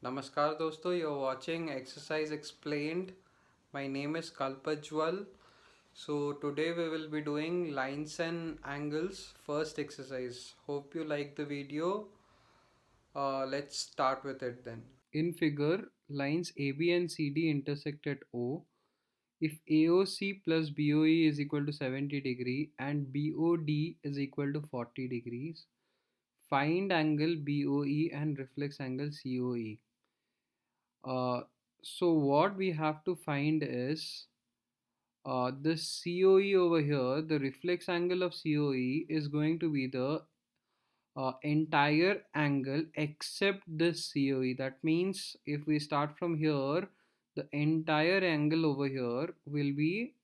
Namaskar dosto, you're watching Exercise Explained. My name is Kalpajwal. So today we will be doing lines and angles first exercise. Hope you like the video. Let's start with it then. In figure, lines AB and CD intersect at O. If AOC plus BOE is equal to 70 degree and BOD is equal to 40 degrees, find angle BOE and reflex angle COE. Uh, so what we have to find is the COE over here, the reflex angle of COE is going to be the entire angle except this COE. That means if we start from here, the entire angle over here will be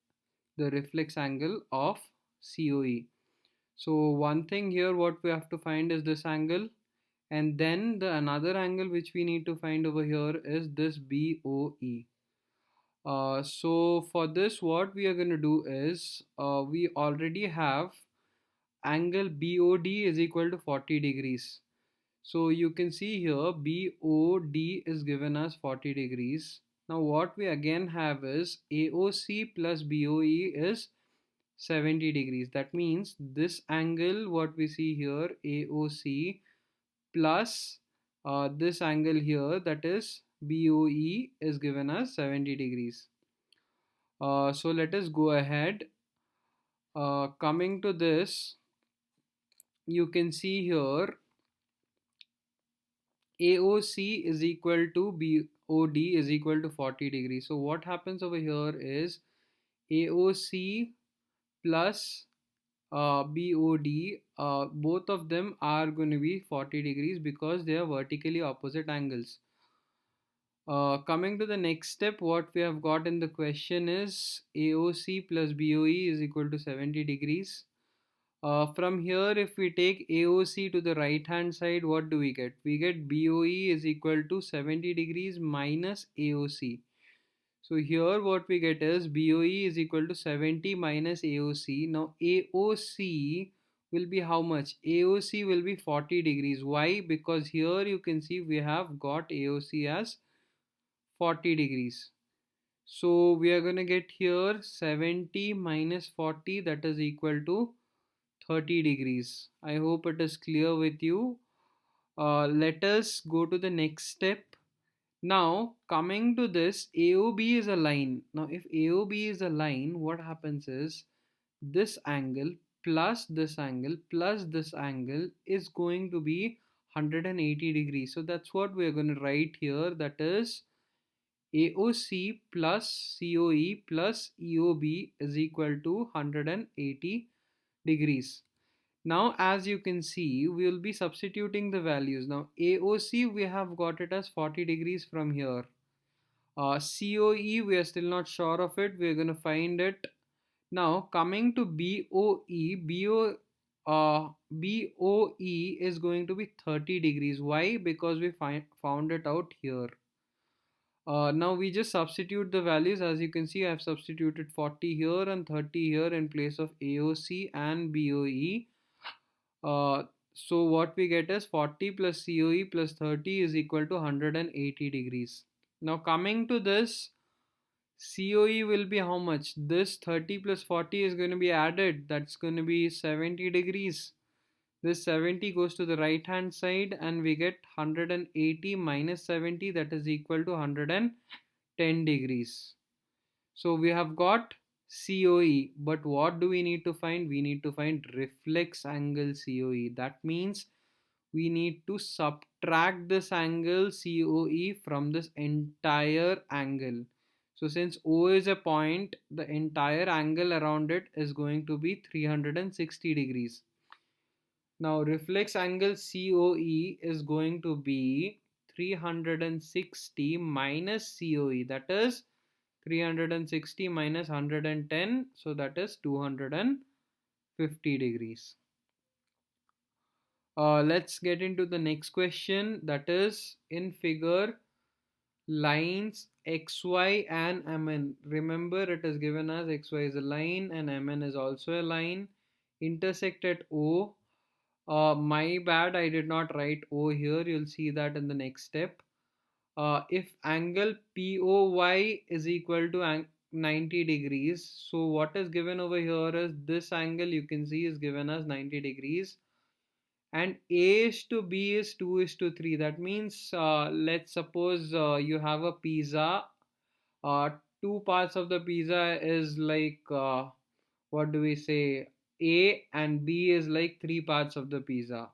the reflex angle of COE. So one thing here what we have to find is this angle, and then the another angle which we need to find over here is this BOE. So for this what we are going to do is we already have angle BOD is equal to 40 degrees. So you can see here BOD is given as 40 degrees. Now what we again have is AOC plus BOE is 70 degrees. That means this angle what we see here AOC plus this angle here, that is BOE, is given as 70 degrees. So let us go ahead. Coming to this, you can see here AOC is equal to BOD is equal to 40 degrees. So what happens over here is AOC plus BOD, both of them are going to be 40 degrees because they are vertically opposite angles. Coming to the next step, what we have got in the question is AOC plus BOE is equal to 70 degrees. From here, if we take AOC to the right hand side, what do we get? We get BOE is equal to 70 degrees minus AOC. So here what we get is BOE is equal to 70 minus AOC. Now AOC will be how much? AOC will be 40 degrees. Why? Because here you can see we have got AOC as 40 degrees. So we are going to get here 70 minus 40, that is equal to 30 degrees. I hope it is clear with you. Let us go to the next step. Now coming to this, AOB is a line. Now if AOB is a line, what happens is this angle plus this angle plus this angle is going to be 180 degrees. So that's what we are going to write here, that is AOC plus COE plus EOB is equal to 180 degrees. Now as you can see, we will be substituting the values. Now AOC we have got it as 40 degrees from here. COE we are still not sure of it, we are going to find it. Now coming to BOE is going to be 30 degrees. Why? Because we found it out here. Now we just substitute the values. As you can see, I have substituted 40 here and 30 here in place of AOC and BOE. So what we get is 40 plus COE plus 30 is equal to 180 degrees. Now coming to this, COE will be how much? This 30 plus 40 is going to be added. That's going to be 70 degrees. This 70 goes to the right hand side and we get 180 minus 70, that is equal to 110 degrees. So we have got COE, but what do we need to find? We need to find reflex angle COE. That means we need to subtract this angle COE from this entire angle. So since O is a point, the entire angle around it is going to be 360 degrees. Now reflex angle COE is going to be 360 minus COE, that is 360 minus 110, so that is 250 degrees. Let's get into the next question, that is in figure lines XY and MN. Remember it is given as XY is a line and MN is also a line, intersect at O. My bad, I did not write O here. You'll see that in the next step. If angle POY is equal to 90 degrees, so what is given over here is this angle, you can see, is given as 90 degrees, and A is to B is 2 is to 3. That means, let's suppose you have a pizza. uh, Two parts of the pizza is like, what do we say, A, and B is like three parts of the pizza.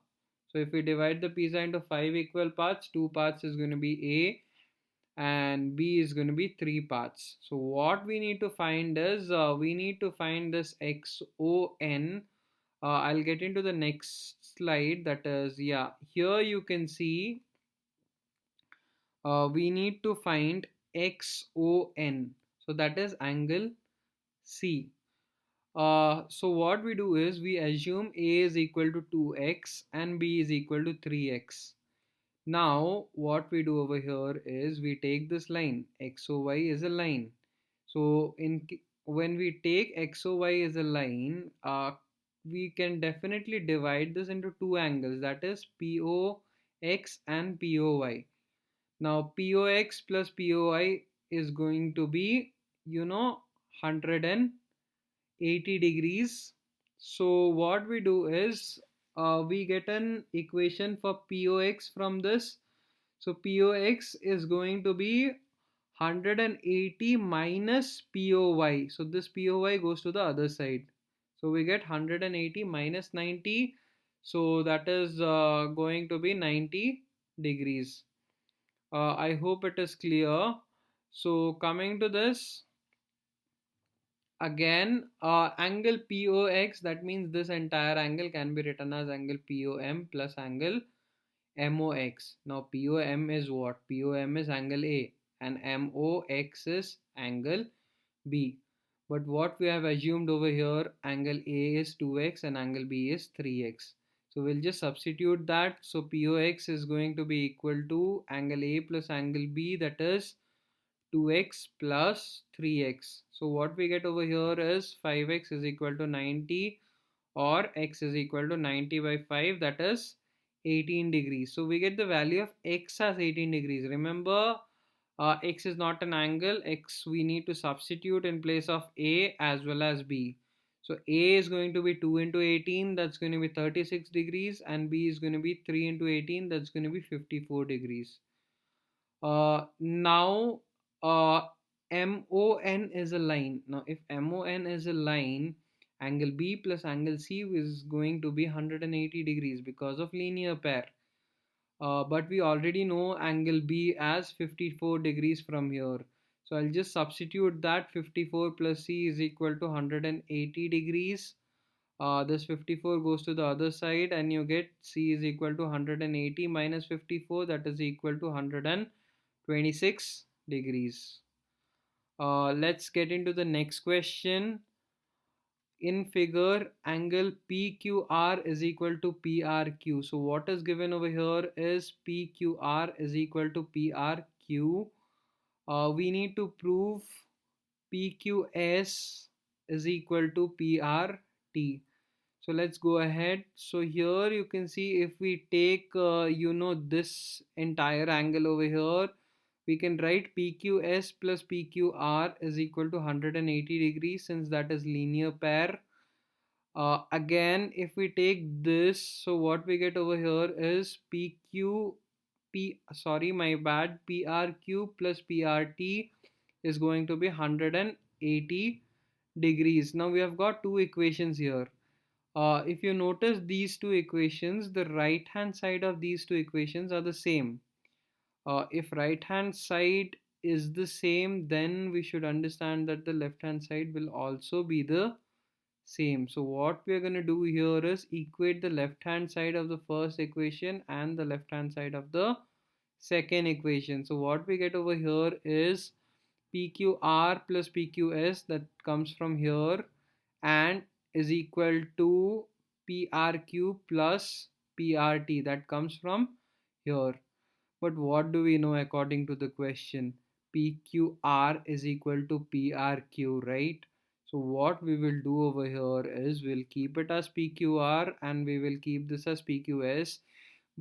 So if we divide the pizza into five equal parts, two parts is going to be A and B is going to be three parts. So what we need to find is, we need to find this XON. I'll get into the next slide. That is, yeah, here you can see, we need to find XON. So that is angle C. So what we do is we assume A is equal to 2x and B is equal to 3x. Now what we do over here is we take this line. XOY is a line. So when we take XOY as a line, we can definitely divide this into two angles, that is POX and POY. Now POX plus POY is going to be, 180 degrees. So what we do is, we get an equation for POX from this. So POX is going to be 180 minus POY. So this POY goes to the other side. So we get 180 minus 90. So that is going to be 90 degrees. I hope it is clear. So coming to this, again, angle POX, that means this entire angle can be written as angle POM plus angle MOX. Now POM is what? POM is angle A and MOX is angle B. But what we have assumed over here, angle A is 2x and angle B is 3x. So we'll just substitute that. So POX is going to be equal to angle A plus angle B, that is 2x plus 3x. So what we get over here is 5x is equal to 90, or x is equal to 90 by 5, that is 18 degrees. So we get the value of x as 18 degrees. Remember, x is not an angle. X we need to substitute in place of A as well as B. So A is going to be 2 into 18, that's going to be 36 degrees, and B is going to be 3 into 18, that's going to be 54 degrees. Now, MON is a line. Now if MON is a line, angle B plus angle C is going to be 180 degrees because of linear pair. But we already know angle B as 54 degrees from here. So I'll just substitute that. 54 plus C is equal to 180 degrees. This 54 goes to the other side and you get C is equal to 180 minus 54, that is equal to 126 degrees. Let's get into the next question. In figure, angle PQR is equal to PRQ. So what is given over here is PQR is equal to PRQ. We need to prove PQS is equal to PRT. So let's go ahead. So here you can see, if we take this entire angle over here, we can write PQS plus PQR is equal to 180 degrees, since that is linear pair. Again, if we take this, so what we get over here is PRQ plus PRT is going to be 180 degrees. Now we have got two equations here. If you notice these two equations, the right hand side of these two equations are the same. If right hand side is the same, then we should understand that the left hand side will also be the same. So what we are going to do here is equate the left hand side of the first equation and the left hand side of the second equation. So what we get over here is PQR plus PQS, that comes from here, and is equal to PRQ plus PRT, that comes from here. But what do we know according to the question? PQR is equal to PRQ, right? So what we will do over here is we'll keep it as PQR and we will keep this as PQS.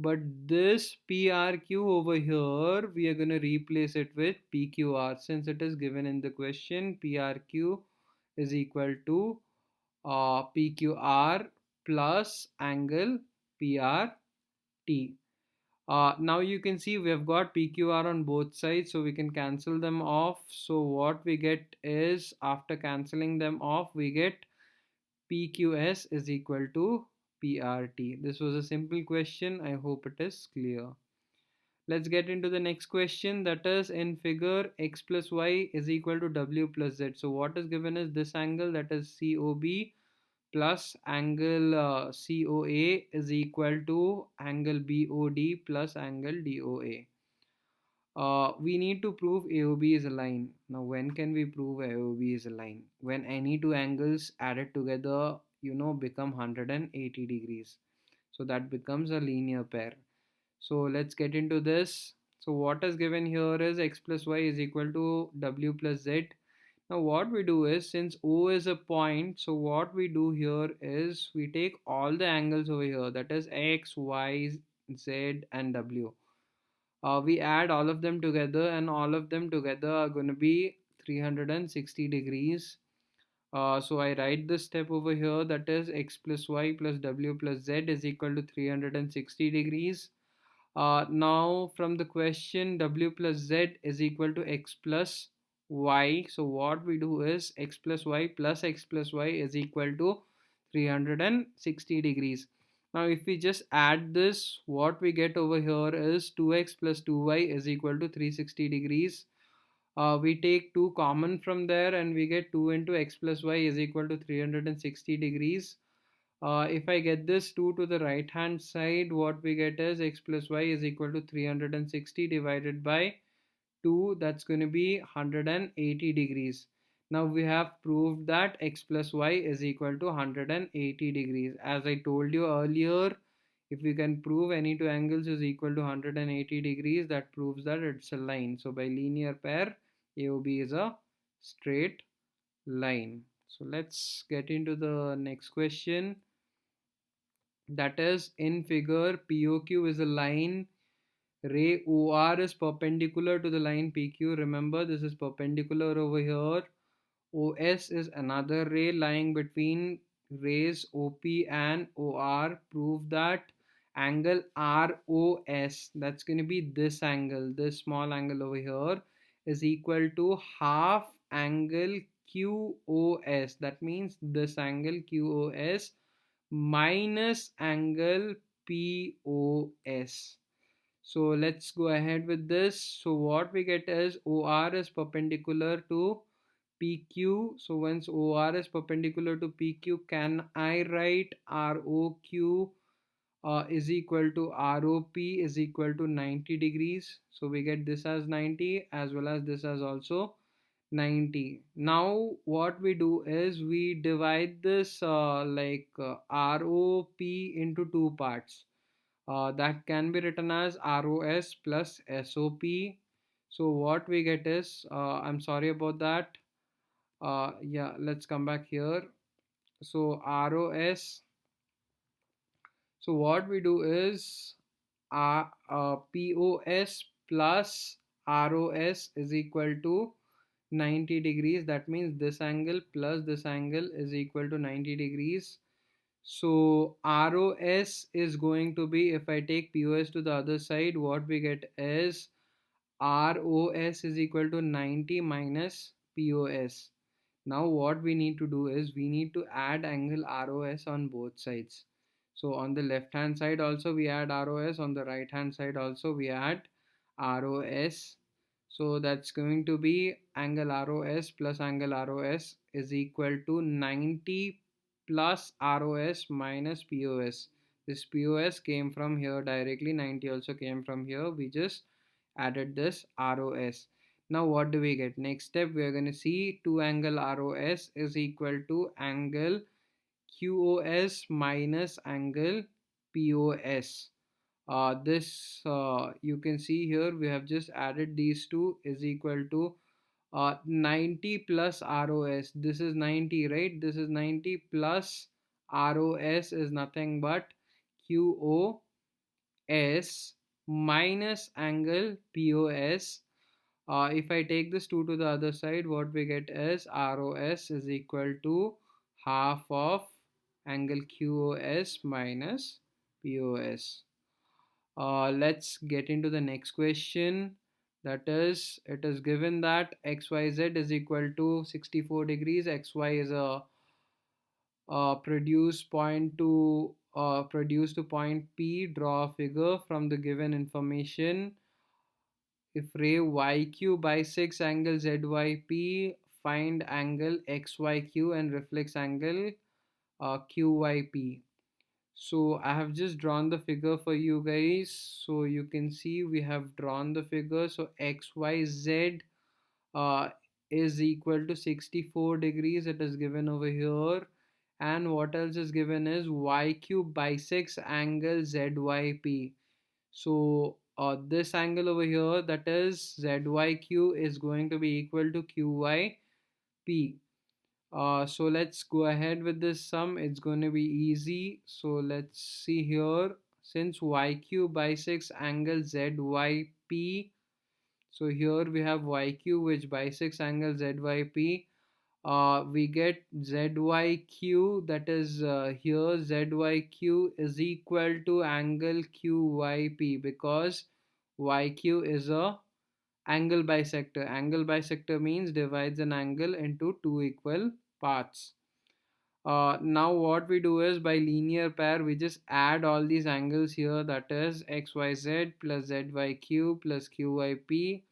but this PRQ over here, we are going to replace it with PQR since it is given in the question. PRQ is equal to PQR plus angle PRT. Now you can see we have got PQR on both sides, so we can cancel them off. So what we get is, after cancelling them off, we get PQS is equal to PRT. This was a simple question. I hope it is clear. Let's get into the next question, that is in figure x plus y is equal to w plus z. So what is given is this angle, that is COB, plus angle COA is equal to angle BOD plus angle DOA. We need to prove AOB is a line. Now, when can we prove AOB is a line? When any two angles added together, become 180 degrees. So that becomes a linear pair. So let's get into this. So what is given here is x plus y is equal to w plus z. Now what we do is, since O is a point, so what we do here is we take all the angles over here, that is x, y, z and w. We add all of them together, and all of them together are going to be 360 degrees. So I write this step over here, that is x plus y plus w plus z is equal to 360 degrees. Now from the question, w plus z is equal to x plus y. So what we do is x plus y plus x plus y is equal to 360 degrees. Now if we just add this, what we get over here is 2x plus 2y is equal to 360 degrees. We take 2 common from there and we get 2 into x plus y is equal to 360 degrees. If I get this 2 to the right hand side, what we get is x plus y is equal to 360 divided by 2, that's going to be 180 degrees. Now we have proved that x plus y is equal to 180 degrees. As I told you earlier, if we can prove any two angles is equal to 180 degrees, that proves that it's a line. So by linear pair, AOB is a straight line. So let's get into the next question, that is in figure POQ is a line, ray OR is perpendicular to the line PQ. Remember, this is perpendicular over here. OS is another ray lying between rays OP and OR. Prove that angle ROS, that's going to be this angle, this small angle over here, is equal to half angle QOS. That means this angle QOS minus angle POS. So let's go ahead with this. So what we get is OR is perpendicular to PQ. So once OR is perpendicular to PQ, can I write ROQ is equal to ROP is equal to 90 degrees? So we get this as 90 as well as this as also 90. Now what we do is we divide this ROP into two parts. That can be written as ROS plus SOP. So what we get is, I'm sorry about that. Yeah, let's come back here. So ROS. So what we do is POS plus ROS is equal to 90 degrees. That means this angle plus this angle is equal to 90 degrees. So ROS is going to be, if I take POS to the other side, what we get is ROS is equal to 90 minus POS. Now what we need to do is we need to add angle ROS on both sides. So on the left hand side also we add ROS, on the right hand side also we add ROS. So that's going to be angle ROS plus angle ROS is equal to 90 plus ROS minus POS. This POS came from here directly, 90 also came from here. We just added this ROS. Now what do we get? Next step, we are going to see 2 angle ROS is equal to angle QOS minus angle POS. This you can see here we have just added these two is equal to 90 plus ROS. This is 90, right? This is 90 plus ROS is nothing but QOS. POS minus angle POS. If I take this 2 to the other side, what we get is ROS is equal to half of angle QOS minus POS. Let's get into the next question. That is, it is given that XYZ is equal to 64 degrees. XY is a produce to point P. Draw a figure from the given information. If ray YQ bisects angle ZYP, find angle XYQ and reflex angle QYP. So I have just drawn the figure for you guys. So you can see we have drawn the figure. So XYZ uh, is equal to 64 degrees. It is given over here. And what else is given is YQ bisects angle ZYP. So this angle over here, that is ZYQ, is going to be equal to QYP. So let's go ahead with this sum. It's going to be easy. So let's see here. Since YQ bisects angle ZYP, so here we have YQ which bisects angle ZYP. We get ZYQ, that is here ZYQ is equal to angle QYP, because YQ is a angle bisector. Angle bisector means divides an angle into two equal parts. Now what we do is, by linear pair, we just add all these angles here, that is XYZ plus ZYQ plus QYP.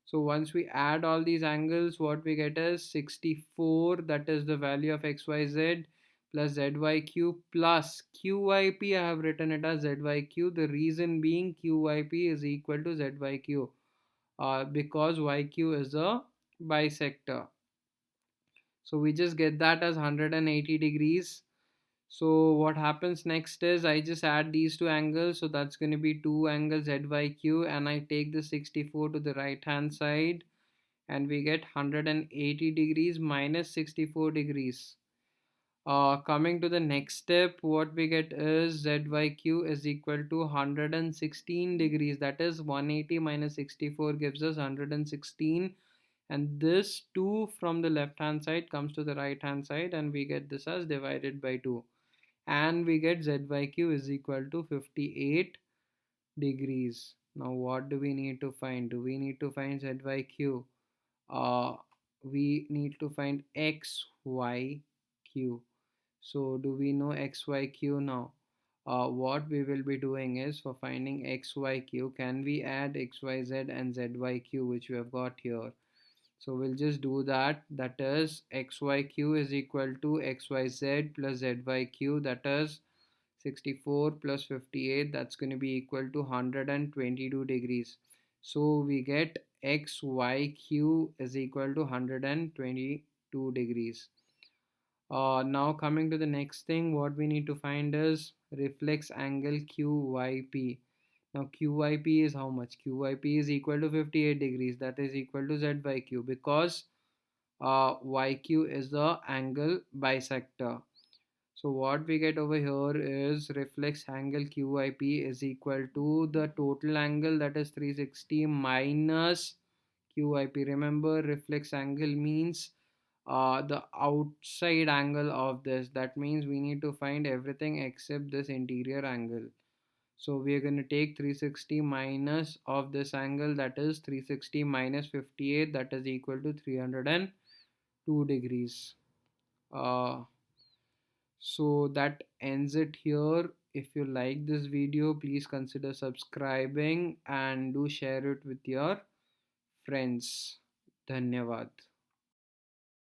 So once we add all these angles, what we get is 64, that is the value of XYZ, plus ZYQ plus QYP. I have written it as ZYQ. The reason being QYP is equal to ZYQ, because YQ is a bisector. So we just get that as 180 degrees. So what happens next is, I just add these two angles. So that's going to be two angles ZYQ, and I take the 64 to the right hand side, and we get 180 degrees minus 64 degrees. Coming to the next step, what we get is ZYQ is equal to 116 degrees. That is 180 minus 64 gives us 116. And this 2 from the left hand side comes to the right hand side, and we get this as divided by 2. And we get ZYQ is equal to 58 degrees. Now what do we need to find? Do we need to find ZYQ? We need to find XYQ. So do we know XYQ now? What we will be doing is, for finding XYQ, can we add XYZ and ZYQ, which we have got here? So we'll just do that. That is XYQ is equal to XYZ plus ZYQ, that is 64 plus 58, that's going to be equal to 122 degrees. So we get XYQ is equal to 122 degrees. Now coming to the next thing, what we need to find is reflex angle QYP. Now QYP is how much? QYP is equal to 58 degrees, that is equal to ZYQ, because YQ is the angle bisector. So what we get over here is reflex angle QYP is equal to the total angle, that is 360, minus QYP. Remember, reflex angle means the outside angle of this. That means we need to find everything except this interior angle. So we are going to take 360 minus of this angle, that is 360 minus 58, that is equal to 302 degrees. So that ends it here. If you like this video, please consider subscribing and do share it with your friends. Dhanyavad.